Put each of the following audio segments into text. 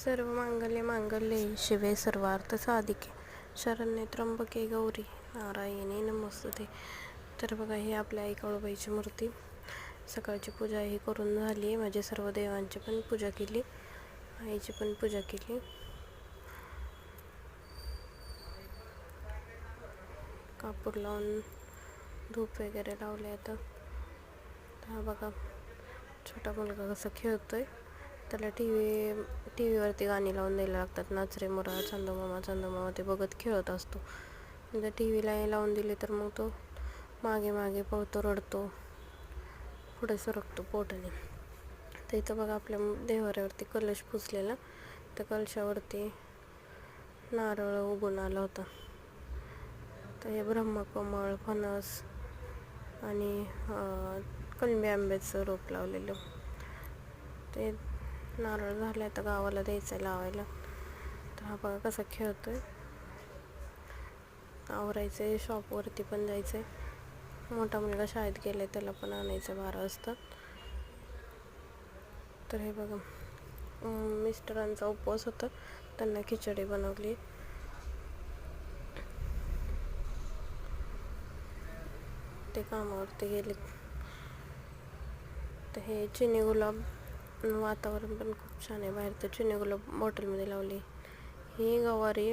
सर्व मांगल्ये मांगल्ये शिवे सर्वार्थ साधिके शरण्ये त्र्यंबके गौरी नारायणी नमोस्तुते. तर बघा, ही आपल्या आई काळूबाईची मूर्ती. सकाळची पूजा ही करून झाली. माझे सर्व देवांची पण पूजा केली, आईची पण पूजा केली. कापूर लावून धूप वगैरे लावले. आता हा बघा, छोटा मुलगा कसा खेळतोय. त्याला टी व्हीवरती गाणी लावून द्यायला लागतात. नाच रे मोरा, चंदमामा चंदमामा, ते बघत खेळत असतो. जर टी व्हीला लावून दिली तर मग तो मागे मागे पळतो, रडतो, पुढे सरकतो पोटाने. तर इथं बघा, आपल्या देवाऱ्यावरती कलश पुजलेला. त्या कलशावरती नारळ उगून आला होता. तर हे ब्रह्मकमळ, फणस आणि कलमी आंब्याचं रोप लावलेलं. ते नारळ झालं तर गावाला द्यायचं लावायला. तर हा बघा कसा खेळतोय. आवरायचं आहे, शॉपवरती पण जायचं आहे. मोठा मुलगा शाळेत गेलाय, त्याला पण आणायचं 12 वाजता. तर हे बघा, मिस्टरांचा उपवास होता, त्यांना खिचडी बनवली. ते कामावरती गेले. तर हे चिनी गुलाब, वातावरण पण खूप छान आहे बाहेर. तर चिनी गुलाब बॉटलमध्ये लावली. ही गवारी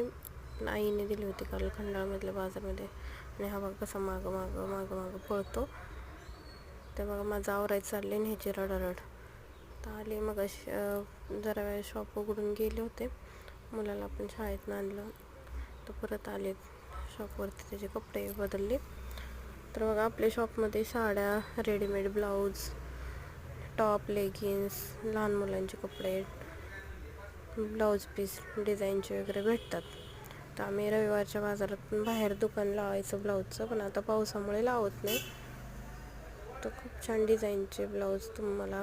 आईने दिली होती काल खंडाळमधल्या बाजारमध्ये. आणि हा बघा कसा मागं मागं मागं मागं पळतो. ते बघा, माझं आवरायचं चालले आणि ह्याची रडारड. तर आले मग जरा वेळ शॉप उघडून गेले होते. मुलाला पण शाळेत आणलं. तर परत आले शॉपवरती, त्याचे कपडे बदलले. तर बघा, आपल्या शॉपमध्ये साड्या, रेडीमेड ब्लाऊज, टॉप, लेगिन्स, लहान मुलांचे कपडे, ब्लाऊज पीस डिझाईनचे वगैरे भेटतात. तर आम्ही रविवारच्या बाजारात बाहेर दुकान लावायचं ब्लाऊजचं, पण आता पावसामुळे लावत नाही. तर खूप छान डिझाईनचे ब्लाऊज तुम्हाला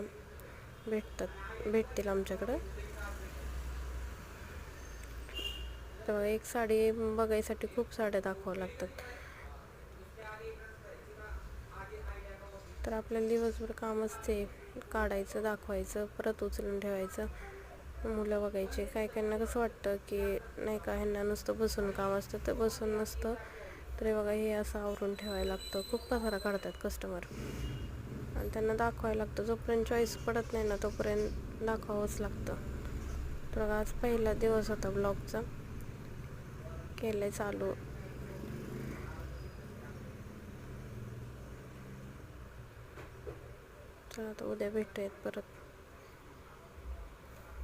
भेटतील आमच्याकडं. तर एक साडी बघायसाठी खूप साड्या दाखवावं लागतात. तर आपल्याला दिवसभर काम असते, काढायचं, दाखवायचं, परत उचलून ठेवायचं, मुलं बघायचे. काही काहींना कसं वाटतं की नाही का, ह्यांना नुसतं बसून काम असतं, तर बसून नसतं. तर बघा, हे असं आवरून ठेवायला लागतं. खूप पसारा काढतात कस्टमर आणि त्यांना दाखवायला लागतं. जोपर्यंत चॉईस पडत नाही ना, तोपर्यंत दाखवावंच लागतं. तर आज पहिला दिवस होता ब्लॉगचा, केलं चालू. तर आता उद्या भेटूयात परत.